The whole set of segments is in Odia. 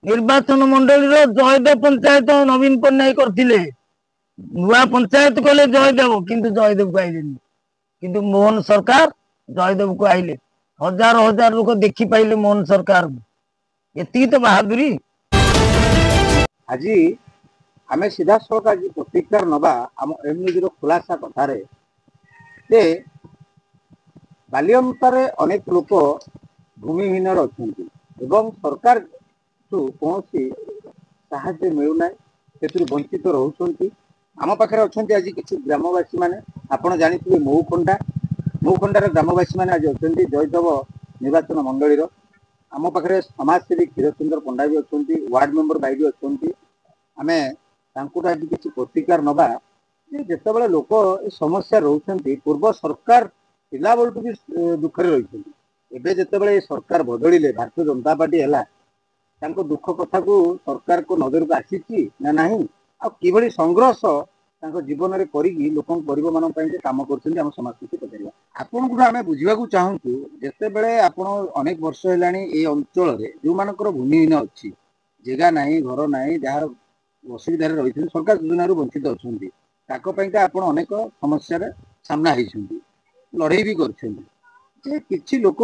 निर्वाचन मंडली जयदेव पंचायत नवीन पट्टनायक करथिले नुआ पंचायत कले जयदेव किंतु जयदेव को आइले किंतु मोहन सरकार जयदेव को आइले हजार हजार लोक देखि पाइले मोहन सरकार एति तो बहादुरी। आज आम सीधा सड़क आज प्रतिकार नवा आम एम न्यूज खुलासा कथार बालियंतार अनेक लोक भूमिहीन अच्छा सरकार कौन साहाय्य मिलूना से वंचित रोच आम पाखे अच्छा आज किसी ग्रामवासी मैंने आपड़ जानी मऊखंडार ग्रामवासी मैंने आज अच्छा जयदेव निर्वाचन मंडली आम पाखे समाजसेवी क्षीरचंद्र पंडा भी अच्छा वार्ड मेंबर भाई भी अच्छा आम आज किसी प्रतिकार नवा जिते लोक समस्या रोचे पूर्व सरकार पिला बेलू भी दुखरे रही एवं जिते सरकार बदलिले भारतीय जनता पार्टी है दुख कथा को सरकार को नजर को आसी ना ना कि संघर्ष जीवन में करी लोक गरीब मान कम कर समाज पचार आपन को आम बुझा चाहूँ जिते बड़े आप अनेक वर्ष है अंचल जो मानकर भूमिहीन अच्छी जगह ना घर ना जार असुविधा रही सरकार योजना वंचित अच्छा आप अनेक समस्या सामना होती लड़े भी कर लोक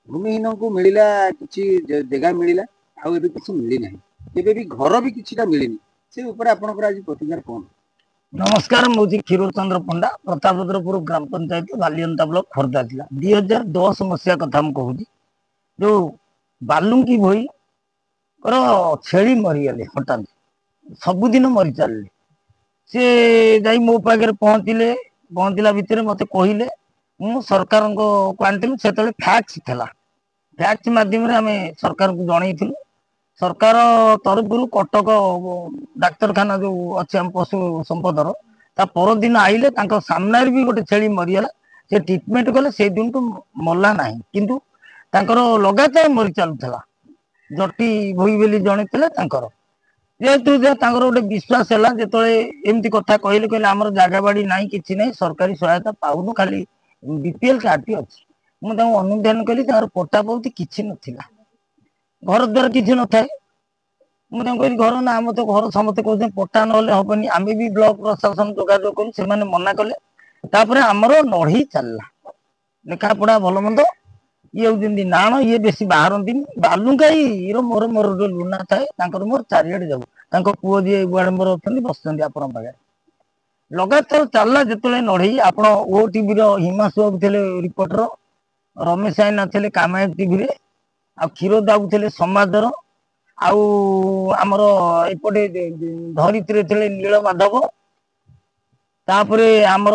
भूमिहीन को मिलला कि जगह मिलला आउ किसी मिलना केबे भी घर भी किसी मिलनी से ऊपर आपनकर आज प्रतिकार कौन। नमस्कार मुझे क्षीरचंद्र पंडा प्रतापद्रपुर ग्राम पंचायत बालियंता ब्लॉक खोर्धा जिला 2010 मसीहा कथा कहूँ जो बालुंकी भई छेली मरीगले हठात सबुदिन मरी चलिए सी जा मो पाखे पहुँचला भितर मत कहले मु सरकार को आनी से फैक्स था फैक्स मध्यम आम सरकार को जनईलु सरकार तरफ कटक डाक्तरखाना जो अच्छे आम पशु संपदर ता परदिन आइले सामने भी गोटे छेली मरीगला से ट्रिटमेंट कले से दिन तो मरला ना किंतु लगातार मरी चलुला जटी भई बोली जड़े जेहेतु गोटे विश्वास है जो एमती कथा कहले कहले आम जगह बाड़ी ना कि ना सरकारी सहायता पाऊनु खाली बीपीएल कार्ड अच्छी मुझे अनुधान कली पट्टा पाती किसी नाला घर द्वार किसी न था मुझे कही घर ना आम तो घर समस्त कहते पट्टा ना हेनी आम भी ब्लॉक प्रशासन जोगाजोग कर से मना कले आमर लड़ई चलला लेखा पढ़ा भल मंद ये हूँ नाण ये बेसी बाहरती बालुंगाई मोर मोर लुना थाए मोर चारिड़े जाऊ पुओ जी वार्ड अच्छा बस आप लगातार चलला जो लड़ई आप ओटीवी हिमांशु बाबू थे रिपोर्टर रमेश आईना थे कामायक टीवी आ क्षीर बाबू थे समाजर आमर एपटे धरित्री थे नील माधव तापर आमर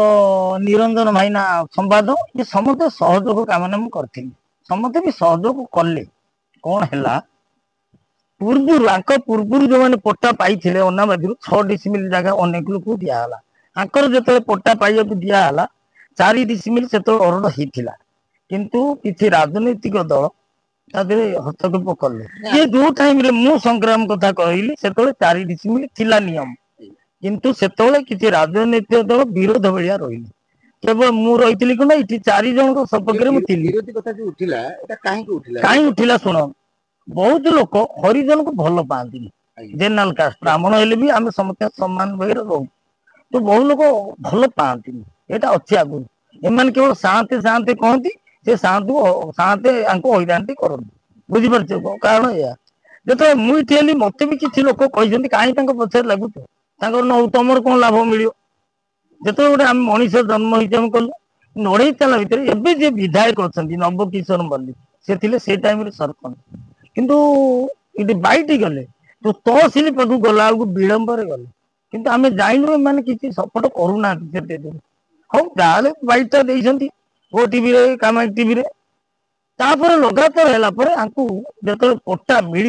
निरंजन भाईना संवाद ये समस्त सहयोग कामना करी समस्त भी सहयोग कले कौन है पूर्व जो मैंने पट्टा पाई अनाबादी 6 डिसिमिल जगह अनेक लोक दिहला आंकर जो पट्टा पाइबा दिहला 4 डिसिमिल से अरड़ होता किंतु किसी राजनैतिक दल हस्तक्षेप कले ये जो टाइम मु संग्राम कथा कहली से 4 डिसिमिल थिला नियम किंतु से किसी राजनैतिक दल विरोध भाया रही केवल मु रही कौन ये 4 जन सपक्ष कहीं उठिला शुण बहुत लोक हरिजन को भल पाती जेनराल कास्ट ब्राह्मण हेले भी आम समस्त सम्मान भाई रोक तो बहुत लोग भल पाती यहाँ अच्छी आगु एम केवल साते साते कहती से साते हईराण कर बुझीपार कारण या जो मुझे मत भी किसी लोक कही कहीं पचार लगुच नौ तुम कौन लाभ मिल जो गोटे आम मनीष जन्म होम कलु लड़ई चला भितर एवं जी विधायक अच्छा नवकिशोर मल्लिक से टाइम सरपंच किंतु ये बैठी गले तो तहसिल पाक गला विलंबर गले किंतु आम जाइनु मैंने किसी सपोर्ट करूना हाँ जहाँ बैठटा देखते ओटीवी कामायक टीवी लगातार है जो पट्टा मिल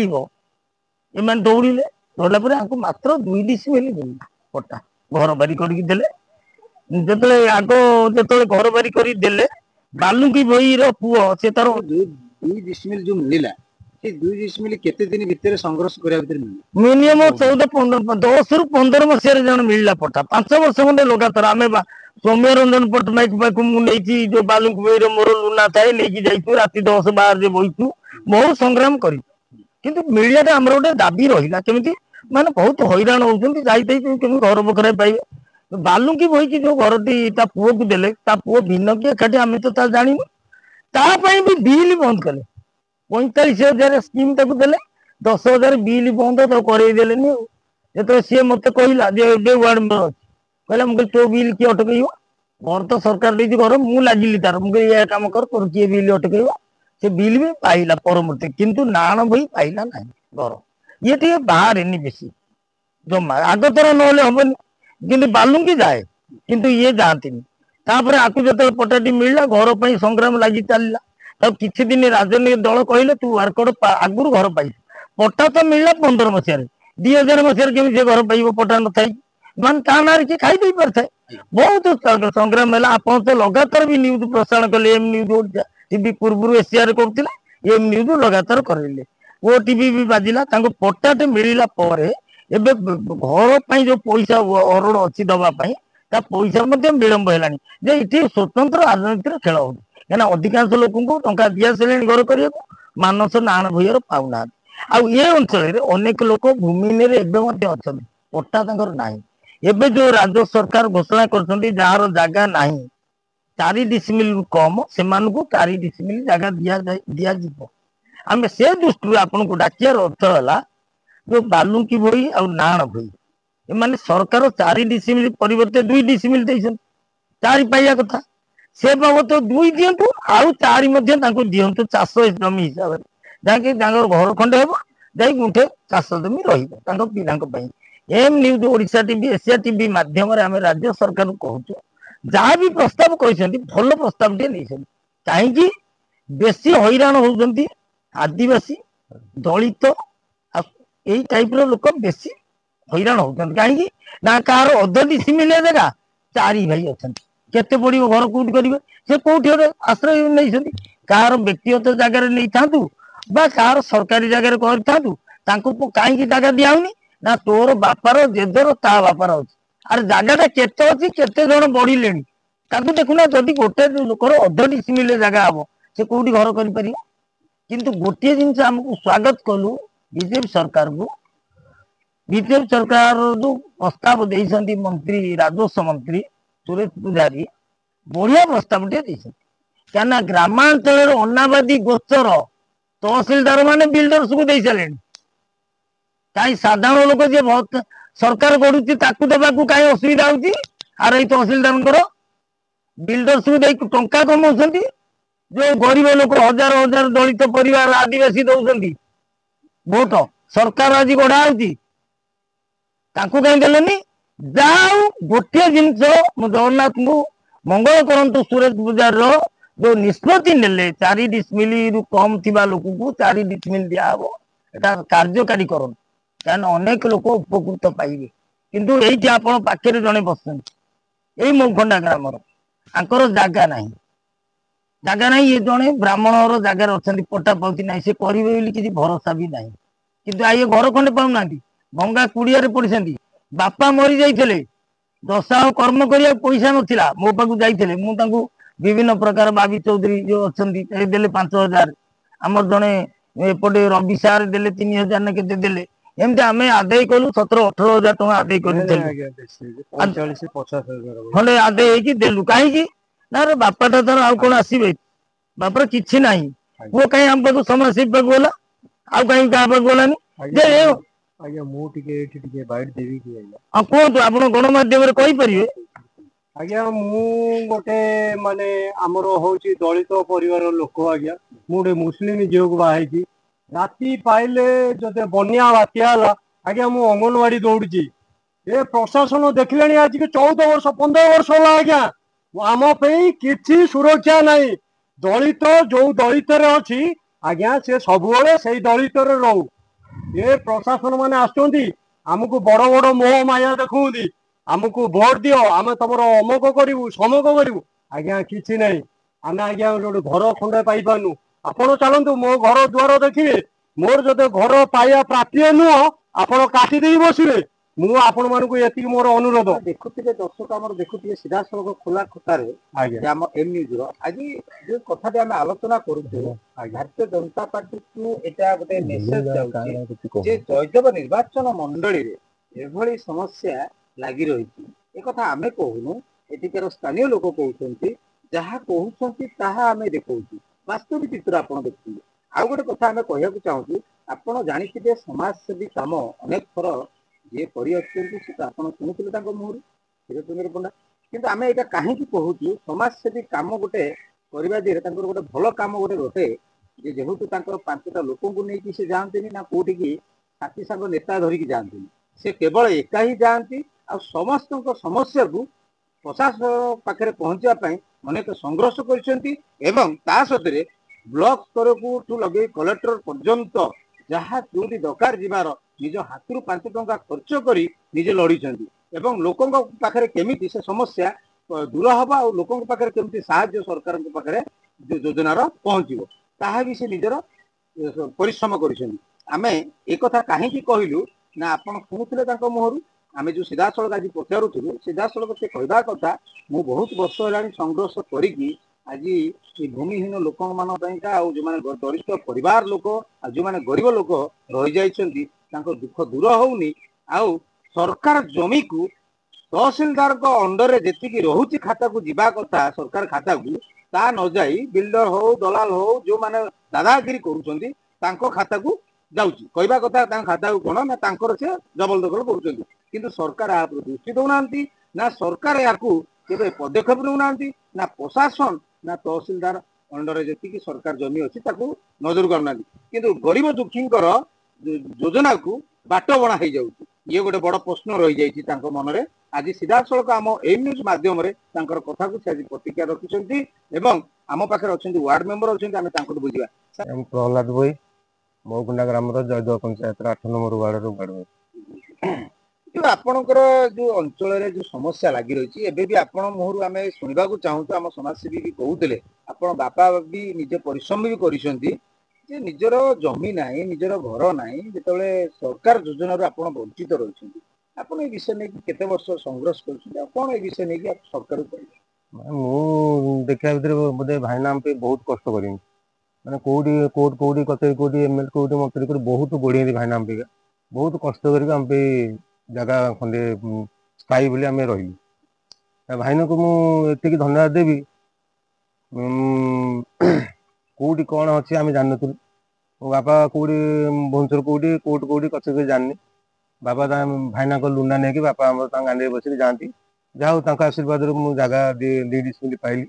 एम दौड़े दौड़ा मात्र 2 डिसिमिल मिलला पट्टा घर बारी करके जो आग जो घर बारी करदे बालुकी भई पुओ से तार 2 डिसिमिल जो मिलला 2 डिसिमिल केते दिन भितर संघर्ष करिया भितर मिनिमम 10 रु 15 मसीह जन मिलला पट्टा 5 वर्ष खंडे लगातार आम सौम्य रंजन पट्टनायक पाक मुझे जो बालुकी भई मोर लुना थाए नहीं जाइए राति 10-12 बहीचु बहुत संग्राम कर କିନ୍ତୁ ମିଳିବାଟା ଆମର ଗୋଟେ ଦାବି ରହିଲା କେମିତି ମାନେ ବହୁତ ହଇରାଣ ହଉଛନ୍ତି ଯାଇଥାଇ କେମିତି ଘର ବଖରା ପାଇବେ। ବାଲୁଙ୍କି ବହିକି ଯୋଉ ଘରଟି ତା ପୁଅକୁ ଦେଲେ ତା ପୁଅ ଭିନ୍ନ କି ଏକାଠି ଆମେ ତ ତା ଜାଣିନୁ ତା ପାଇଁ ବି ବିଲ୍ ବନ୍ଦ କଲେ 45,000 ସ୍କିମ୍ ତାକୁ ଦେଲେ 10,000 ବିଲ୍ ବନ୍ଦ ତାକୁ କରେଇ ଦେଲେନି ଆଉ ଯେତେବେଳେ ସିଏ ମତେ କହିଲା ଯେ ଏବେ ୱାର୍ଡ ମେମ୍ବର ଅଛି କହିଲା ମୁଁ କହିଲି ତୋ ବିଲ୍ କିଏ ଅଟକେଇବ ମୋର ତ ସରକାର ଦେଇଛି ଘର ମୁଁ ଲାଗିଲି ତାର ମୁଁ କହିଲି ଏ କାମ କର ତୋର କିଏ ବିଲ୍ ଅଟକେଇବ ସେ ବିଲ୍ ବି ପାଇଲା ପରମୂର୍ତ୍ତି କିନ୍ତୁ ନାଣ ବହି ପାଇଲା ନାହିଁ ଘର ଇଏ ଟିକେ ବାହାରେନି ବେଶୀ ଜମା ଆଗତର ନହେଲେ ହବନି କିନ୍ତୁ ବାଲୁଙ୍କି ଯାଏ କିନ୍ତୁ ଇଏ ଯାଆନ୍ତିନି ତାପରେ ଆକୁ ଯେତେବେଳେ ପଟାଟି ମିଳିଲା ଘର ପାଇଁ ସଂଗ୍ରାମ ଲାଗି ଚାଲିଲା ତାକୁ କିଛି ଦିନ ରାଜନୈତିକ ଦଳ କହିଲେ ତୁ ୱାର୍କର ଆଗରୁ ଘର ପାଇଛୁ ପଟା ତ ମିଳିଲା 15 ମସିହାରେ 2000 ମସିହାରେ କେମିତି ସେ ଘର ପାଇବ ପଟା ନଥାଇ ମାନେ ତା ନାଁରେ କିଏ ଖାଇ ଦେଇ ପାରିଥାଏ ବହୁତ ସଂଗ୍ରାମ ହେଲା ଆପଣ ତ ଲଗାତାର ବି ନ୍ୟୁଜ ପ୍ରସାରଣ କଲେ ଏମ୍ ନ୍ୟୁଜ ଓଡ଼ିଶା ଟିଭି ପୂର୍ବରୁ ଏସିଆରେ କରୁଥିଲା ଏମ୍ ନ୍ୟୁଜ ଲଗାତାର କରିଲେ ଓ ଟିଭି ବି ବାଜିଲା ତାଙ୍କୁ ପଟାଟେ ମିଳିଲା ପରେ ଏବେ ଘର ପାଇଁ ଯୋଉ ପଇସା ଅରଡ଼ ଅଛି ଦବା ପାଇଁ ତା ପଇସା ମଧ୍ୟ ବିଳମ୍ବ ହେଲାଣି ଯେ ଏଠି ସ୍ୱତନ୍ତ୍ର ରାଜନୀତିର ଖେଳ ହଉଛି କାହିଁକିନା ଅଧିକାଂଶ ଲୋକଙ୍କୁ ଟଙ୍କା ଦିଆସିଲେଣି ଘର କରିବାକୁ ମାନସ ନାଣ ଭୂଇଁର ପାଉନାହାନ୍ତି ଆଉ ଏ ଅଞ୍ଚଳରେ ଅନେକ ଲୋକ ଭୂମିହୀନରେ ଏବେ ମଧ୍ୟ ଅଛନ୍ତି ପଟ୍ଟା ତାଙ୍କର ନାହିଁ ଏବେ ଯୋଉ ରାଜ୍ୟ ସରକାର ଘୋଷଣା କରିଛନ୍ତି ଯାହାର ଜାଗା ନାହିଁ 4 ଡିସିମିଲ କମ ସେମାନଙ୍କୁ 4 ଡିସିମିଲ ଜାଗା ଦିଆଯିବ ଆମେ ସେ ଦୃଷ୍ଟିରୁ ଆପଣଙ୍କୁ ଡାକିବାର ଅର୍ଥ ହେଲା ଯୋଉ ବାଲୁଙ୍କି ଭୋଇ ଆଉ ନାଣ ଭୋଇ ଏମାନେ ସରକାର 4 ଡିସିମିଲ ପରିବର୍ତ୍ତେ 2 ଡିସିମିଲ ଦେଇଛନ୍ତି 4 ପାଇବା କଥା ସେ ବାବଦ 2 ଦିଅନ୍ତୁ ଆଉ 4 ମଧ୍ୟ ତାଙ୍କୁ ଦିଅନ୍ତୁ ଚାଷ ଜମି ହିସାବରେ ଯାହାକି ତାଙ୍କର ଘର ଖଣ୍ଡେ ହେବ ଯାଇ ଗୁଣ୍ଠେ ଚାଷ ଜମି ରହିବ ତାଙ୍କ ପିଲାଙ୍କ ପାଇଁ M news Odisha TV Asia TV ମାଧ୍ୟମରେ ଆମେ ରାଜ୍ୟ ସରକାରଙ୍କୁ କହୁଛୁ ଯାହା ବି ପ୍ରସ୍ତାବ କହିଛନ୍ତି ଭଲ ପ୍ରସ୍ତାବ ଟିକେ ନେଇଛନ୍ତି କାହିଁକି ବେଶୀ ହଇରାଣ ହଉଛନ୍ତି ଆଦିବାସୀ ଦଳିତ ଆଉ ଏଇ ଟାଇପର ଲୋକ ବେଶୀ ହଇରାଣ ହଉଛନ୍ତି କାହିଁକି ନା କାହାର ଅଧ ଡିସିମିଲିଆ ଜାଗା 4 ଭାଇ ଅଛନ୍ତି କେତେ ପଡିବ ଘର କୋଉଠି କରିବେ ସେ କୋଉଠି ଗୋଟେ ଆଶ୍ରୟ ନେଇଛନ୍ତି କାହାର ବ୍ୟକ୍ତିଗତ ଜାଗାରେ ନେଇଥାନ୍ତୁ ବା କାହାର ସରକାରୀ ଜାଗାରେ କରିଥାନ୍ତୁ ତାଙ୍କୁ କାହିଁକି ଜାଗା ଦିଆ ହଉନି ନା ତୋର ବାପାର ଜେଜେର ତା ବାପାର ଅଛି ଆରେ ଜାଗାଟା କେତେ ଅଛି କେତେ ଜଣ ବଢିଲେଣି ତାଙ୍କୁ ଦେଖୁନା ଯଦି ଗୋଟେ ଲୋକର ଅଧ ଡିସିମିଲିଆ ଜାଗା ହବ ସେ କୋଉଠି ଘର କରିପାରିବ କିନ୍ତୁ ଗୋଟିଏ ଜିନିଷ ଆମକୁ ସ୍ୱାଗତ କଲୁ ବିଜେପି ସରକାରକୁ ବିଜେପି ସରକାର ଯୋଉ ପ୍ରସ୍ତାବ ଦେଇଛନ୍ତି ମନ୍ତ୍ରୀ ରାଜସ୍ୱ ମନ୍ତ୍ରୀ ସୁରେଶ ପୂଜାରୀ ବଢିଆ ପ୍ରସ୍ତାବ ଟିକେ ଦେଇଛନ୍ତି କାହିଁକିନା ଗ୍ରାମାଞ୍ଚଳରେ ଅନାବାଦୀ ଗୋଚର ତହସିଲଦାର ମାନେ ବିଲ୍ଡର୍ସକୁ ଦେଇ ସାରିଲେଣି କାହିଁ ସାଧାରଣ ଲୋକ ଯିଏ ସରକାର ଗଢୁଛି ତାକୁ ଦେବାକୁ କାହିଁ ଅସୁବିଧା ହଉଛି ଆର ଏଇ ତହସିଲଦାରଙ୍କର ବିଲ୍ଡର୍ସକୁ ଦେଇ ଟଙ୍କା କମାଉଛନ୍ତି ଯୋଉ ଗରିବ ଲୋକ ହଜାର ହଜାର ଦଳିତ ପରିବାର ଆଦିବାସୀ ଦଉଛନ୍ତି ଭୋଟ ସରକାର ଆଜି ଗଢା ହଉଛି ତାଙ୍କୁ କାହିଁ ଦେଲେନି ଯାହା ହଉ ଗୋଟିଏ ଜିନିଷ ମୁଁ ଜଗନ୍ନାଥଙ୍କୁ ମଙ୍ଗଳ କରନ୍ତୁ ସୁରେଶ ପୂଜାରୀର ଯୋଉ ନିଷ୍ପତ୍ତି ନେଲେ 4 ଡିସିମିଲରୁ କମ ଥିବା ଲୋକଙ୍କୁ 4 ଡିସିମିଲ ଦିଆହବ ଏଟା କାର୍ଯ୍ୟକାରୀ କରନ୍ତୁ କାହିଁକିନା ଅନେକ ଲୋକ ଉପକୃତ ପାଇବେ କିନ୍ତୁ ଏଇଠି ଆପଣ ପାଖରେ ଜଣେ ବସୁଛନ୍ତି ଏଇ ମୌଖଣ୍ଡା ଗ୍ରାମର ତାଙ୍କର ଜାଗା ନାହିଁ ଇଏ ଜଣେ ବ୍ରାହ୍ମଣର ଜାଗାରେ ଅଛନ୍ତି ପଟା ପାଉତି ନାହିଁ ସେ କରିବେ ବୋଲି କିଛି ଭରସା ବି ନାହିଁ କିନ୍ତୁ ଇଏ ଘର ଖଣ୍ଡେ ପାଉନାହାନ୍ତି ଭଙ୍ଗା କୁଡିଆରେ ପଡିଛନ୍ତି ବାପା ମରି ଯାଇଥିଲେ ଦଶାହ କର୍ମ କରିବାକୁ ପଇସା ନଥିଲା ମୋ ପାଖକୁ ଯାଇଥିଲେ ମୁଁ ତାଙ୍କୁ ବିଭିନ୍ନ ପ୍ରକାର ବାବି ଚୌଧୁରୀ ଯୋଉ ଅଛନ୍ତି ଦେଲେ 5,000 ଆମର ଜଣେ ଏପଟେ ରବି ସାର ଦେଲେ 3,000 ନା କେତେ ଦେଲେ ଏମିତି ଆମେ ଆଦାୟ କଲୁ 17-18,000 ଟଙ୍କା ଆଦାୟ କରିଥିଲୁ ଖଣ୍ଡେ ଆଦାୟ ହେଇକି ଦେଲୁ କାହିଁକି ନା ରେ ବାପାଟା ତାର ଆଉ କଣ ଆସିବେ ବାପାର କିଛି ନାହିଁ ପୁଅ କାହିଁ ଆମ ପାଖକୁ ସମାଜସେବୀ ପାଖକୁ ଗଲା ଆଉ କାହିଁ କାହା ପାଖକୁ ଗଲାନି ଯେ ଆଜ୍ଞା ମୁଁ ଟିକେ ଏଠି ଟିକେ ବାଇଟ ଦେବି କି ଆଜ୍ଞା କୁହନ୍ତୁ ଆପଣ ଗଣମାଧ୍ୟମରେ କହିପାରିବେ ଆଜ୍ଞା ମୁଁ ଗୋଟେ ମାନେ ଆମର ହଉଛି ଦଳିତ ପରିବାର ଲୋକ ଆଜ୍ଞା ମୁଁ ଗୋଟେ ମୁସଲିମ ଝିଅକୁ ବାହା ହେଇଛି ରାତି ପାଇଲେ ଯଦି ବନ୍ୟା ବାତ୍ୟା ହେଲା ଆଜ୍ଞା ମୁଁ ଅଙ୍ଗନବାଡି ଦୌଡୁଛି ଏ ପ୍ରଶାସନ ଦେଖିଲେଣି ଆଜିକି 14 ବର୍ଷ 15 ବର୍ଷ ହେଲା ଆଜ୍ଞା ଆମ ପାଇଁ କିଛି ସୁରକ୍ଷା ନାହିଁ ଦଳିତ ଯୋଉ ଦଳିତରେ ଅଛି ଆଜ୍ଞା ସେ ସବୁବେଳେ ସେଇ ଦଳିତରେ ରହୁ ଏ ପ୍ରଶାସନ ମାନେ ଆସୁଛନ୍ତି ଆମକୁ ବଡ ବଡ ମୋହ ମାୟା ଦେଖୁଛନ୍ତି ଆମକୁ ଭୋଟ ଦିଅ ଆମେ ତମର ଅମକ କରିବୁ ସମକ କରିବୁ ଆଜ୍ଞା କିଛି ନାହିଁ ଆମେ ଆଜ୍ଞା ଗୋଟେ ଘର ଖଣ୍ଡେ ପାଇପାରୁନୁ ଆପଣ ଚାଲନ୍ତୁ ମୋ ଘର ଦୁଆର ଦେଖିବେ ମୋର ଯଦି ଘର ପାଇବା ପ୍ରାପ୍ୟ ନୁହଁ ଆପଣ କାଟି ଦେଇ ବସିବେ ମୁଁ ଆପଣ ମାନଙ୍କୁ ଏତିକି ମୋର ଅନୁରୋଧ। ଦେଖୁଥିବେ ଦର୍ଶକ ଆମର ଦେଖୁଥିବେ ସିଧାସଳଖ ଖୋଲା ଖୋତାରେ ଆଜ୍ଞା ଆମ ଏମ୍ ନ୍ୟୁଜର ଆଜି ଯୋଉ କଥାଟି ଆମେ ଆଲୋଚନା କରୁଛୁ ଭାରତୀୟ ଜନତା ପାର୍ଟିକୁ ଏଇଟା ଗୋଟେ ମେସେଜ ଯାଉଛି ଯେ ଜୟଦେବ ନିର୍ବାଚନ ମଣ୍ଡଳୀରେ ଏଭଳି ସମସ୍ୟା ଲାଗି ରହିଛି। ଏକଥା ଆମେ କହୁନୁ, ଏଠିକାର ସ୍ଥାନୀୟ ଲୋକ କହୁଛନ୍ତି। ଯାହା କହୁଛନ୍ତି ତାହା ଆମେ ଦେଖଉଛୁ, ବାସ୍ତବିକ ଚିତ୍ର ଆପଣ ଦେଖୁଛନ୍ତି। ଆଉ ଗୋଟେ କଥା ଆମେ କହିବାକୁ ଚାହୁଁଛୁ, ଆପଣ ଜାଣିଥିବେ ସମାଜସେବୀ କାମ ଅନେକ ଥର ଯିଏ କରିଆସୁଛନ୍ତି ସେ ତ ଆପଣ ଶୁଣିଥିଲେ ତାଙ୍କ ମୁହଁରୁ କ୍ଷୀରଚନ୍ଦ୍ର ପଣ୍ଡା। କିନ୍ତୁ ଆମେ ଏଇଟା କାହିଁକି କହୁଛୁ, ସମାଜସେବୀ କାମ ଗୋଟେ କରିବା ଦିହରେ ତାଙ୍କର ଗୋଟେ ଭଲ କାମ ଗୋଟେ ରହେ ଯେ ଯେହେତୁ ତାଙ୍କର 5ଟା ଲୋକଙ୍କୁ ନେଇକି ସେ ଯାଆନ୍ତିନି ନା କୋଉଠିକି ସାଥୀ ସାଙ୍ଗ ନେତା ଧରିକି ଯାଆନ୍ତିନି, ସେ କେବଳ ଏକା ହିଁ ଯାଆନ୍ତି ଆଉ ସମସ୍ତଙ୍କ ସମସ୍ୟାକୁ ପ୍ରଶାସନ ପାଖରେ ପହଞ୍ଚିବା ପାଇଁ ଅନେକ ସଂଘର୍ଷ କରିଛନ୍ତି ଏବଂ ତା ସତରେ ବ୍ଲକ ସ୍ତରକୁ ଲଗେଇ କଲେକ୍ଟର ପର୍ଯ୍ୟନ୍ତ ଯାହା ଯୋଉଠି ଦରକାର ଯିବାର ନିଜ ହାତରୁ 5 ଟଙ୍କା ଖର୍ଚ୍ଚ କରି ନିଜେ ଲଢିଛନ୍ତି ଏବଂ ଲୋକଙ୍କ ପାଖରେ କେମିତି ସେ ସମସ୍ୟା ଦୂର ହବ ଆଉ ଲୋକଙ୍କ ପାଖରେ କେମିତି ସାହାଯ୍ୟ ସରକାରଙ୍କ ପାଖରେ ଯୋଜନାର ପହଞ୍ଚିବ ତାହା ବି ସେ ନିଜର ପରିଶ୍ରମ କରିଛନ୍ତି। ଆମେ ଏକଥା କାହିଁକି କହିଲୁ ନା ଆପଣ ଶୁଣୁଥିଲେ ତାଙ୍କ ମୁହଁରୁ, ଆମେ ଯୋଉ ସିଧାସଳଖ ଆଜି ପଚାରୁଥିଲୁ ସିଧାସଳଖ ସେ କହିବା କଥା, ମୁଁ ବହୁତ ବର୍ଷ ହେଲାଣି ସଂଘର୍ଷ କରିକି ଆଜି ଏ ଭୂମିହୀନ ଲୋକମାନଙ୍କ ପାଇଁକା ଆଉ ଯୋଉମାନେ ଦରିଷ୍ଠ ପରିବାର ଲୋକ ଆଉ ଯୋଉମାନେ ଗରିବ ଲୋକ ରହିଯାଇଛନ୍ତି ତାଙ୍କ ଦୁଃଖ ଦୂର ହଉନି। ଆଉ ସରକାର ଜମିକୁ ତହସିଲଦାରଙ୍କ ଅଣ୍ଡରରେ ଯେତିକି ରହୁଛି ଖାତାକୁ ଯିବା କଥା ସରକାର ଖାତାକୁ, ତା ନ ଯାଇ ବିଲ୍ଡର ହଉ ଦଲାଲ ହଉ ଯୋଉମାନେ ଦାଦାଗିରି କରୁଛନ୍ତି ତାଙ୍କ ଖାତାକୁ ଯାଉଛି। କହିବା କଥା ତାଙ୍କ ଖାତାକୁ କଣ ନା ତାଙ୍କର ସେ ଜବରଦଖଲ କରୁଛନ୍ତି, କିନ୍ତୁ ସରକାର ଏହା ଉପରେ ଦୃଷ୍ଟି ଦଉନାହାନ୍ତି। ନା ସରକାର ଏହାକୁ କେବେ ପଦକ୍ଷେପ ନେଉନାହାନ୍ତି, ନା ପ୍ରଶାସନ ନା ତହସିଲଦାର ଅଣ୍ଡରରେ ଯେତିକି ସରକାର ଜମି ଅଛି ତାକୁ ନଜର କରୁନାହାନ୍ତି। କିନ୍ତୁ ଗରିବ ଦୁଃଖୀଙ୍କର ଯୋଜନାକୁ ବାଟ ବଣା ହେଇଯାଉଛି। ଇଏ ଗୋଟେ ବଡ ପ୍ରଶ୍ନ ରହିଯାଇଛି ତାଙ୍କ ମନରେ। ଆଜି ସିଧାସଳଖ ଆମ ଏଇ ନ୍ୟୁଜ ମାଧ୍ୟମରେ ତାଙ୍କର କଥାକୁ ସେ ଆଜି ପ୍ରତିକ୍ରିୟା ରଖିଛନ୍ତି ଏବଂ ଆମ ପାଖରେ ଅଛନ୍ତି ୱାର୍ଡ ମେମ୍ବର ଅଛନ୍ତି, ଆମେ ତାଙ୍କଠୁ ବୁଝିବା। ପ୍ରହ୍ଲାଦ ଭୋଇ, ମହୁକୁଣ୍ଡା ଗ୍ରାମର ଜୟଦେବ ପଞ୍ଚାୟତର 8 ନମ୍ବର ୱାର୍ଡର ୱାର୍ଡ ମେମ୍ବର। ଯୋଉ ଆପଣଙ୍କର ଯୋଉ ଅଞ୍ଚଳରେ ଯୋଉ ସମସ୍ୟା ଲାଗି ରହିଛି, ଏବେ ବି ଆପଣ ମୁହଁରୁ ଆମେ ଶୁଣିବାକୁ ଚାହୁଁଛୁ, ଆମ ସମାଜସେବୀ ବି କହୁଥିଲେ ଆପଣ ବାପା ବି ନିଜେ ପରିଶ୍ରମ ବି କରିଛନ୍ତି ଯେ ନିଜର ଜମି ନାହିଁ, ନିଜର ଘର ନାହିଁ, ଯେତେବେଳେ ସରକାର ଯୋଜନାରୁ ଆପଣ ବଞ୍ଚିତ ରହିଛନ୍ତି, ଆପଣ ଏ ବିଷୟ ନେଇକି କେତେ ବର୍ଷ ସଂଘର୍ଷ କରୁଛନ୍ତି ଆଉ କଣ ଏ ବିଷୟ ନେଇକି ସରକାରକୁ କହିବେ? ମୁଁ ଦେଖିବା ଭିତରେ ବୋଧେ ଭାଇନା ଆମ ପାଇଁ ବହୁତ କଷ୍ଟ କରିବି, ମାନେ କୋଉଠି କୋର୍ଟ କୋଉଠି କଚେରୀ କୋଉଠି ଏମଏଲଏ କୋଉଠି ମନ୍ତ୍ରୀ କୋଉଠି ବହୁତ ଗୋଡେଇନ୍ତି ଭାଇନା ଆମ ପାଇଁ, ବହୁତ କଷ୍ଟ କରିକି ଆମ ପାଇଁ ଜାଗା ଖଣ୍ଡେ ସ୍ଥାୟୀ ବୋଲି ଆମେ ରହିଲୁ। ଭାଇନାଙ୍କୁ ମୁଁ ଏତିକି ଧନ୍ୟବାଦ ଦେବି, କୋଉଠି କଣ ଅଛି ଆମେ ଜାଣିନଥିଲୁ। ମୋ ବାପା କୋଉଠି ଭୁବନେଶ୍ୱର କୋଉଠି କୋର୍ଟ କୋଉଠି କଚେରୀ ଜାଣିନି, ବାପା ଭାଇନାଙ୍କ ଲୁନା ନେଇକି ବାପା ଆମର ତାଙ୍କ ଗାଣ୍ଡିରେ ବସିକି ଯାଆନ୍ତି। ଯାହା ହଉ ତାଙ୍କ ଆଶୀର୍ବାଦରୁ ମୁଁ ଜାଗା ଦି ଡିସିମିଲି ପାଇଲି,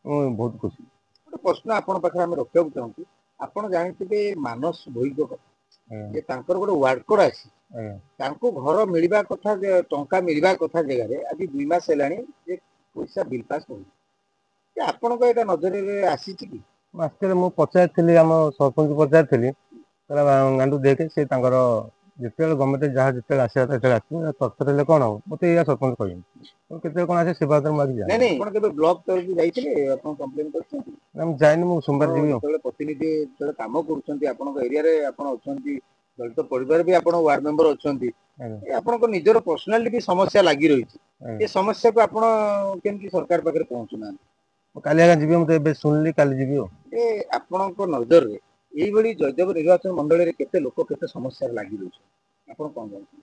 ମୁଁ ବହୁତ ଖୁସି। ଗୋଟେ ପ୍ରଶ୍ନ ଆପଣଙ୍କ ପାଖରେ ଆମେ ରଖିବାକୁ ଚାହୁଁଛୁ, ଆପଣ ଜାଣିଥିବେ ମାନସ ଭୋଇଙ୍କ କଥା, ଯେ ତାଙ୍କର ଗୋଟେ ୱାର୍ଡ କୋଡ ଅଛି, ତାଙ୍କୁ ଘର ମିଳିବା କଥା ଟଙ୍କା ମିଳିବା କଥା ଜାଗାରେ ଆଜି 2 ମାସ ହେଲାଣି ଯେ ପଇସା ବିଲ୍ ପାସ୍ ହଉନି, ଆପଣଙ୍କ ଏଇଟା ନଜରରେ ଆସିଛି କି? ମାସରେ ମୁଁ ପଚାରିଥିଲି ଆମ ସରପଞ୍ଚ ପଚାରିଥିଲି, କହିଲା ଗାଣ୍ଡୁ ଦେଖେ ସେ ତାଙ୍କର ଯେତେବେଳେ ଗଭର୍ଣ୍ଣମେଣ୍ଟ ଯାହା ଯେତେବେଳେ ଆସିବା କଥା ସେତେବେଳେ ଆସିବ, ତଥ୍ୟ ହେଲେ କଣ ହବ ମତେ ଏଇଆ ସରପଞ୍ଚ କହିବି, କେତେବେଳେ କଣ ଆସେ ସେ ବାତରେ ମୁଁ ଆଜି ନାଇଁ ଜାଣିନି। ନାଇଁ ଆପଣ କେବେ ବ୍ଲକ ତରଫକୁ ଯାଇଥିଲେ, ଆପଣ କମ୍ପ୍ଲେନ କରିଛନ୍ତି? ନା ମୁଁ ଯାଇନି, ମୁଁ ଆପଣ ସୋମବାର ଯିବି ଆଉ। ଯେତେବେଳେ ପ୍ରତିନିଧି ଯେତେବେଳେ କାମ କରୁଛନ୍ତି ଆପଣଙ୍କ ଏରିଆରେ ଆପଣ ଅଛନ୍ତି, ଦଳିତ ପରିବାର ବି ଆପଣ ୱାର୍ଡ ମେମ୍ବର ଅଛନ୍ତି, ଆପଣଙ୍କ ନିଜର ପର୍ସନାଲିଟି ବି ସମସ୍ୟା ଲାଗି ରହିଛି, ଏ ସମସ୍ୟାକୁ ଆପଣ କେମିତି ସରକାର ପାଖରେ ପହଞ୍ଚୁନାହାନ୍ତି? କାଲି ଆଜ୍ଞା ଯିବି, ମୁଁ ତ ଏବେ ଶୁଣିଲି କାଲି ଯିବି ଆଉ। ଏ ଆପଣଙ୍କ ନଜରରେ ଏଇଭଳି ଜୟଦେବ ନିର୍ବାଚନ ମଣ୍ଡଳୀରେ କେତେ ଲୋକ କେତେ ସମସ୍ୟାରେ ଲାଗି ରହୁଛନ୍ତି, ଆପଣ କଣ ଜାଣିଛନ୍ତି?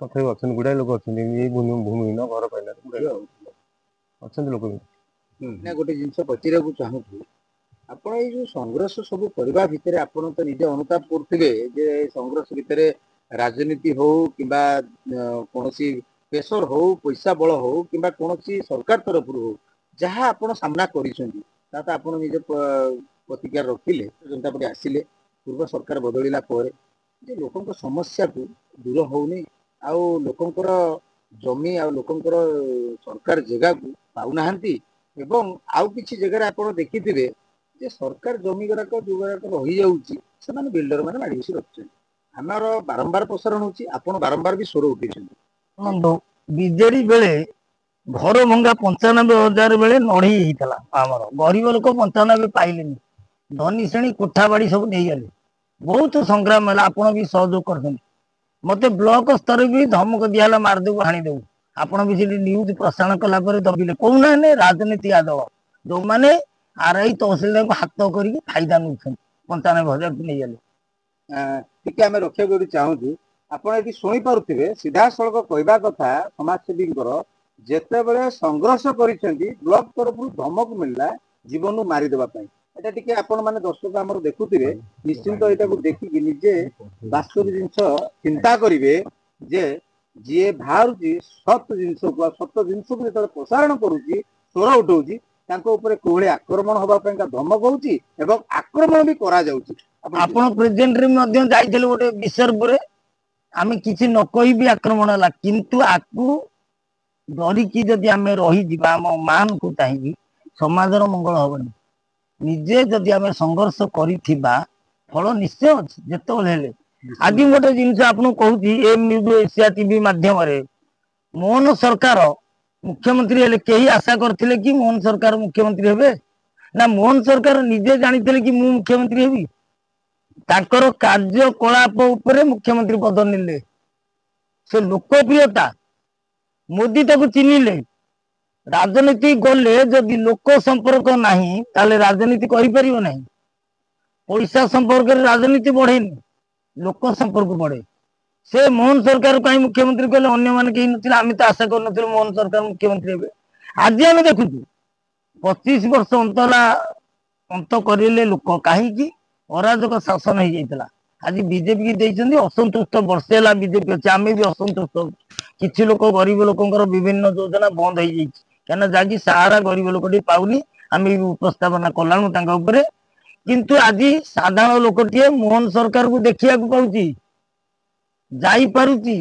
ତଥାପି ଅଛନ୍ତି, ଗୁଡାଏ ଲୋକ ଅଛନ୍ତି, ଏଇ ଭୂମିହୀନ ଘର ପାଇଲାରେ ଅଛନ୍ତି ଲୋକ ବି। ନା ଗୋଟେ ଜିନିଷ ପଚାରିବାକୁ ଚାହୁଁଛୁ, ଆପଣ ଏଇ ଯୋଉ ସଂଘର୍ଷ ସବୁ କରିବା ଭିତରେ ଆପଣ ତ ନିଜେ ଅନୁତାପ କରୁଥିବେ ଯେ ସଂଘର୍ଷ ଭିତରେ ରାଜନୀତି ହଉ କିମ୍ବା କୌଣସି ପ୍ରେସର ହଉ, ପଇସା ବଳ ହଉ କିମ୍ବା କୌଣସି ସରକାର ତରଫରୁ ହଉ, ଯାହା ଆପଣ ସାମ୍ନା କରିଛନ୍ତି ତା ତ ଆପଣ ନିଜ ପ୍ରତିକ୍ରିୟା ରଖିଲେ, ଜନତା ପାର୍ଟି ଆସିଲେ, ପୂର୍ବ ସରକାର ବଦଳିଲା ପରେ ଯେ ଲୋକଙ୍କ ସମସ୍ୟାକୁ ଦୂର ହଉନି ଆଉ ଲୋକଙ୍କର ଜମି ଆଉ ଲୋକଙ୍କର ସରକାର ଜାଗାକୁ ପାଉନାହାନ୍ତି ଏବଂ ଆଉ କିଛି ଜାଗାରେ ଆପଣ ଦେଖିଥିବେ ଯେ ସରକାର ଜମି ଗୁଡାକ ଯୋଉ ଗୁଡାକ ରହିଯାଉଛି ସେମାନେ ବିଲ୍ଡର ମାନେ ମାଡି ବସି ରଖୁଛନ୍ତି। ଆମର ବାରମ୍ବାର ପ୍ରସାରଣ ହଉଛି, ଆପଣ ବାରମ୍ବାର ବି ସ୍ୱର ଉଠେଇଛନ୍ତି। ଶୁଣନ୍ତୁ, ବିଜେଡି ବେଳେ ଘର ଭଙ୍ଗା 95,000 ବେଳେ ନଢେଇ ହେଇଥିଲା, ଆମର ଗରିବ ଲୋକ 95 ପାଇଲେନି, ଧନୀ ଶ୍ରେଣୀ କୋଠା ବାଡି ସବୁ ନେଇଗଲେ, ବହୁତ ସଂଗ୍ରାମ ହେଲା, ଆପଣ ବି ସହଯୋଗ କରିଛନ୍ତି। मते ब्लॉक स्तर भी धमक दिया मारदेव हाणीदेव आपण भी सेठी न्यूज प्रसारण कला दबिले कहूना राजनीति यादव जो माने आरआई तहसीलदार को हाथ करके फायदा नौ 95,000 नहीं गले टिके आम रक्षा कर चाहूँ ଆପଣ ଏଠି ଶୁଣିପାରୁଥିବେ ସିଧାସଳଖ କହିବା କଥା ସମାଜସେବୀଙ୍କର ଯେତେବେଳେ ସଂଘର୍ଷ କରିଛନ୍ତି ବ୍ଲକ ତରଫରୁ ଧମକ ମିଳିଲା ଜୀବନରୁ ମାରିଦେବା ପାଇଁ ଏଟା ଟିକେ ଆପଣ ମାନେ ଦର୍ଶକ ଆମର ଦେଖୁଥିବେ ନିଶ୍ଚିନ୍ତ ଏଟାକୁ ଦେଖିକି ନିଜେ ବାସ୍ତବ ଜିନିଷ ଚିନ୍ତା କରିବେ ଯେ ଯିଏ ବାହାରୁଛି ସତ ଜିନିଷକୁ ଯେତେବେଳେ ପ୍ରସାରଣ କରୁଛି ସ୍ୱର ଉଠଉଛି ତାଙ୍କ ଉପରେ କୋଭଳି ଆକ୍ରମଣ ହବା ପାଇଁ ଧମକ ହଉଛି ଏବଂ ଆକ୍ରମଣ ବି କରାଯାଉଛି। ଆପଣ ପ୍ରେସିଡେଣ୍ଟ ରେ ମଧ୍ୟ ଯାଇଥିଲେ ଗୋଟେ ବିସର୍ପରେ आमे किसी न कही भी आक्रमण है किंतु आकु डरिकी जदि आमे रही आम मान को चाहिए समाज मंगल हेनी निजे जदि आमे संघर्ष करिथिबा फल निश्चय अच्छे जिते आज गोटे जिन आपको कहूँ एम न्यूज एशिया टीवी माध्यम मोहन सरकार मुख्यमंत्री हेले कहीं आशा करथिले कि मोहन सरकार मुख्यमंत्री हेबे ना मोहन सरकार निजे जानिथिले कि मु मुख्यमंत्री हेबी ताकर कार्यकलाप उपरे मुख्यमंत्री पद निले से लोकप्रियता मोदी ताको चिन्हिले राजनीति गले जदि लोक संपर्क नहीं ताले राजनीति करि परिबो नहीं पैसा संपर्क रे राजनीति बढ़ेनी लोक संपर्क बढ़े से मोहन सरकार कहीं मुख्यमंत्री कहले अन्य माने कहीं नथिले आमे तो आशा कर नथिले मोहन सरकार मुख्यमंत्री हेबे आज आमे देखुछु 25 वर्ष अंत करिले लोक कहीं अराजक शासन हो जाता आज बीजेपी की देइछन्ती असंतुष्ट वर्षे है बीजेपी अच्छे आम भी असंतुष्ट किसी लोक गरीब लोकर विभिन्न योजना बंद हो जाए क्या जहाँकि सारा गरीब लोक पाऊनी आम भी उपस्थापना कलाणु किंतु आज साधारण लोकटे मोहन सरकार को देखा पाऊँ जापारुची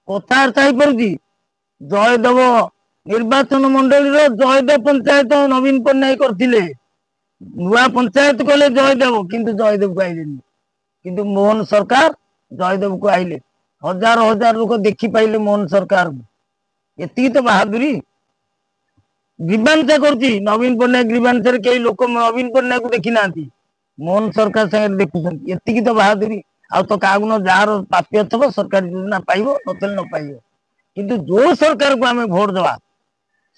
कथबार्ता हो पारुची जयदेव निर्वाचन मंडली जयदेव पंचायत नवीन पट्टनायक करथिले नुआ पंचायत कले जयदेव किंतु जयदेव को आइले किंतु मोहन सरकार जयदेव को आइले हजार हजार लोग देखी पाइले मोहन सरकार को एति तो बहादुरी ग्रीवांशा करती नवीन पट्टनायक ग्रीवांशा कई लोक नवीन पट्टनायक को देखी ना मोहन सरकार संगे देखुं एति तो बहादुरी आ तो क्या न जार प्राप्य थब सरकारी योजना पाइब नतले न पाइब किंतु जो सरकार को आम भोट दवा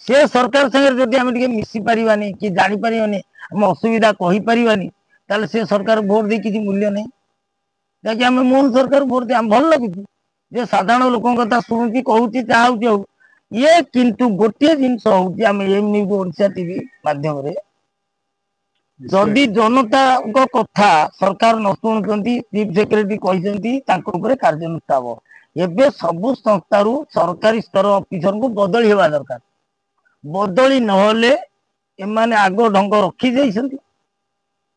से सरकार संगे जदि आम मिसी पारिबानी कि जानी पारिबानी आम असुविधा कही पारिबानी ताले से सरकार भोट दे किसी मूल्य नहीं जहाँकि आम मोहन सरकार भोट दे आम भल लगुच जे साधारण लोक कथा शुणुची कहूँ चाहूँ ये किंतु गोटे जिनस हूँ आम एम न्यूज ओडिशा टीवी माध्यम जदि जनता कथा सरकार न शुणुंट चीफ सेक्रेटरी कहते कार्यानुष्ठान एवं सबु संस्था सरकारी स्तर अफिसर को बदली होगा दरकार बदली नहले एमाने आग ढंग रखी जाइछन्ति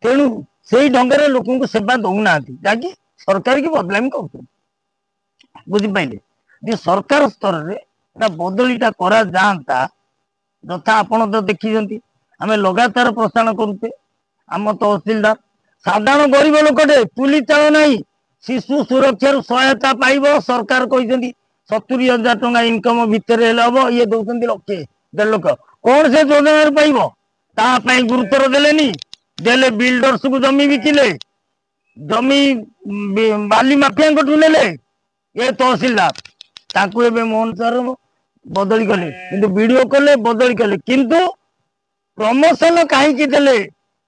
तेणु से ढंगे लोक सेवा दौना जहाँकि सरकार की बदलामी कर बुझिपारे जे सरकार स्तर में बदलीटा करा जाता यथा आपण तो देखी आम लगातार प्रसारण करुचे आम तहसीलदार साधारण गरीब लोकटे पुलिस चाल नहीं शिशु सुरक्षा सहायता पाइब सरकार कहते 70,000 टंका इनकम भितर हम ये दौरान लक्षे 1.5 लाख कौन से योजना पाइब तापाई गुरुत्व देलेनी देले बिल्डर्स को जमी बिकिले जमी बाली माफिया ने ये तहसीलदार ताकू ए मोहन सर बदली कले किंतु वीडियो कले बदली कले किंतु प्रमोशन कहीं देले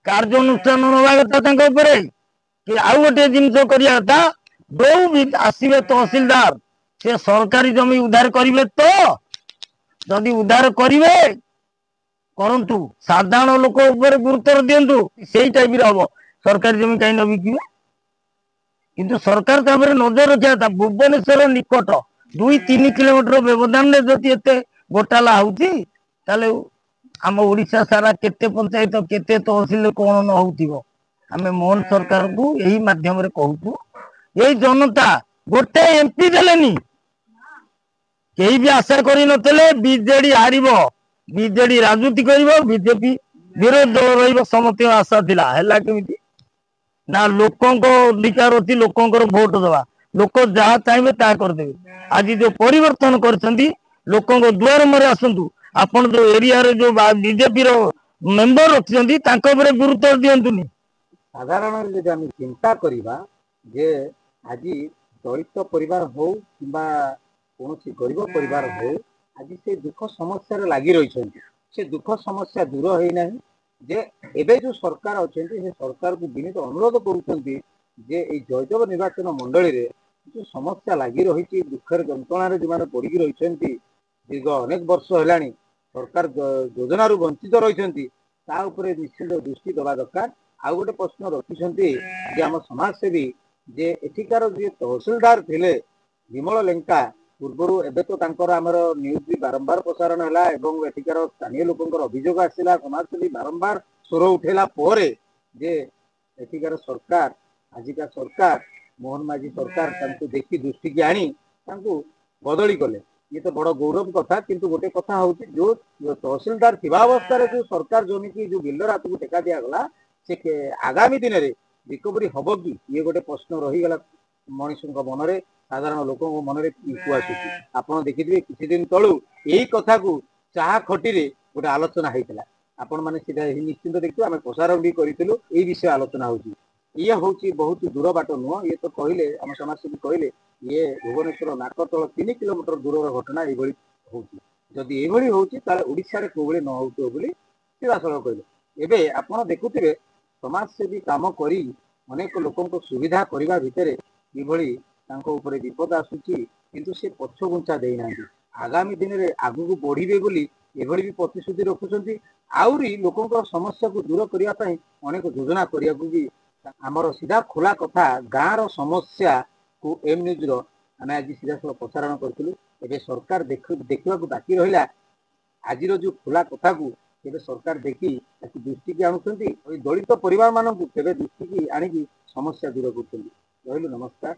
कार्यानुष्ठान नवा कथा कि आउ गोटे जिनस करता जो भी आसवे तहसीलदार से सरकारी जमी उद्धार करेंगे तो जदि उद्धार करेंगे करंतु साधारण लोक गुरुत्व दिंतु से टाइप हम सरकारी जमी कहीं न बिके किंतु सरकार नजर रखा था भुवनेश्वर निकट 2-3 किलोमीटर व्यवधान में जदि एत घोटाला होते आम ओडिशा सारा केते पंचायत केते तहसील कौन न हो आम मोहन सरकार को यही माध्यम कहूँ ये जनता गोटे एमपी देलेनी कहीं भी आशा कर बीजेडी हार बीजेडी राजनीति कर बीजेपी विरोध दल रही समस्त आशा थिला है केमिति ना लोकों अधिकार अच्छी लोकंर भोट दवा लोक जहाँ चाहिए ता करदे आज जो परिवर्तन करछंती लोकों द्वार मरे आसतु आपण जो एरिया रे जो बीजेपी रो मेंबर रखछंती तांको उपरे गुरुत्व दियंतुनी साधारण यदि आम चिंता करवा जे आज ଦଳିତ ପରିବାର ହଉ କିମ୍ବା କୌଣସି ଗରିବ ପରିବାର ହଉ ଆଜି ସେ ଦୁଃଖ ସମସ୍ୟାରେ ଲାଗି ରହିଛନ୍ତି। ସେ ଦୁଃଖ ସମସ୍ୟା ଦୂର ହେଇନାହିଁ। ଯେ ଏବେ ଯୋଉ ସରକାର ଅଛନ୍ତି ସେ ସରକାରକୁ ବିନୀତ ଅନୁରୋଧ କରୁଛନ୍ତି ଯେ ଏଇ ଜୟଦେବ ନିର୍ବାଚନ ମଣ୍ଡଳୀରେ ଯୋଉ ସମସ୍ୟା ଲାଗି ରହିଛି, ଦୁଃଖରେ ଯନ୍ତ୍ରଣାରେ ଯୋଉମାନେ ପଡିକି ରହିଛନ୍ତି, ଦୀର୍ଘ ଅନେକ ବର୍ଷ ହେଲାଣି ସରକାର ଯୋଜନାରୁ ବଞ୍ଚିତ ରହିଛନ୍ତି, ତା ଉପରେ ନିଶ୍ଚିତ ଦୃଷ୍ଟି ଦେବା ଦରକାର। ଆଉ ଗୋଟେ ପ୍ରଶ୍ନ ରଖିଛନ୍ତି ଯେ ଆମ ସମାଜସେବୀ ଯେ ଏଠିକାର ଯିଏ ତହସିଲଦାର ଥିଲେ ବିମଳ ଲେଙ୍କା, ପୂର୍ବରୁ ଏବେ ତ ତାଙ୍କର ଆମର ନ୍ୟୁଜ ବି ବାରମ୍ବାର ପ୍ରସାରଣ ହେଲା ଏବଂ ଏଠିକାର ସ୍ଥାନୀୟ ଲୋକଙ୍କର ଅଭିଯୋଗ ଆସିଲା, ସମାଜସେବୀ ବାରମ୍ବାର ସ୍ୱର ଉଠେଇଲା ପରେ ଯେ ଏଠିକାର ସରକାର, ଆଜିକା ସରକାର ମୋହନ ମାଝୀ ସରକାର ତାଙ୍କୁ ଦେଖି ଦୃଷ୍ଟିକି ଆଣି ତାଙ୍କୁ ବଦଳି କଲେ। ଇଏ ତ ବଡ ଗୌରବ କଥା। କିନ୍ତୁ ଗୋଟେ କଥା ହଉଛି ଯୋଉ ତହସିଲଦାର ଥିବା ଅବସ୍ଥାରେ ଯୋଉ ସରକାର ଜମିକି ଯୋଉ ବିଲ୍ଡର ହାତକୁ ଟେକା ଦିଆଗଲା, ସେ ଆଗାମୀ ଦିନରେ ରିକଭରି ହବ କି, ଇଏ ଗୋଟେ ପ୍ରଶ୍ନ ରହିଗଲା ମଣିଷଙ୍କ ମନରେ, ସାଧାରଣ ଲୋକଙ୍କ ମନରେ ଆସୁଛି। ଆପଣ ଦେଖିଥିବେ କିଛି ଦିନ ତଳୁ ଏଇ କଥାକୁ ଚାହା ଖଟିରେ ଗୋଟେ ଆଲୋଚନା ହେଇଥିଲା। ଆପଣ ମାନେ ସେଟା ନିଶ୍ଚିନ୍ତ ଦେଖିଥିବେ, ଆମେ ପ୍ରସାରଣ ବି କରିଥିଲୁ। ଏଇ ବିଷୟ ଆଲୋଚନା ହଉଛି। ଇଏ ହଉଛି ବହୁତ ଦୂର ବାଟ ନୁହଁ। ଇଏ ତ କହିଲେ ଆମ ସମାଜସେବୀ କହିଲେ ଇଏ ଭୁବନେଶ୍ୱର ନାକତଳ 3 କିଲୋମିଟର ଦୂରର ଘଟଣା ଏଇଭଳି ହଉଛି। ଯଦି ଏଇଭଳି ହଉଛି ତାହେଲେ ଓଡିଶାରେ କୋଉଭଳି ନ ହଉଥିବ ବୋଲି ସିଧାସଳଖ କହିଲେ। ଏବେ ଆପଣ ଦେଖୁଥିବେ ସମାଜସେବୀ କାମ କରି ଅନେକ ଲୋକଙ୍କ ସୁବିଧା କରିବା ଭିତରେ କିଭଳି ତାଙ୍କ ଉପରେ ବିପଦ ଆସୁଛି, କିନ୍ତୁ ସେ ପଛଘୁଞ୍ଚା ଦେଇନାହାନ୍ତି। ଆଗାମୀ ଦିନରେ ଆଗକୁ ବଢିବେ ବୋଲି ଏଭଳି ବି ପ୍ରତିଶ୍ରୁତି ରଖୁଛନ୍ତି। ଆହୁରି ଲୋକଙ୍କ ସମସ୍ୟାକୁ ଦୂର କରିବା ପାଇଁ ଅନେକ ଯୋଜନା କରିବାକୁ ବି ଆମର ସିଧା ଖୋଲା କଥା। ଗାଁର ସମସ୍ୟାକୁ ଏମ୍ ନ୍ୟୁଜର ଆମେ ଆଜି ସିଧାସଳଖ ପ୍ରସାରଣ କରିଥିଲୁ। ଏବେ ସରକାର ଦେଖିବାକୁ ବାକି ରହିଲା ଆଜିର ଯୋଉ ଖୋଲା କଥାକୁ କେବେ ସରକାର ଦେଖି ତାକୁ ଦୃଷ୍ଟିକି ଆଣୁଛନ୍ତି, ଦଳିତ ପରିବାର ମାନଙ୍କୁ କେବେ ଦୃଷ୍ଟିକି ଆଣିକି ସମସ୍ୟା ଦୂର କରୁଛନ୍ତି। ରହିଲୁ, ନମସ୍କାର।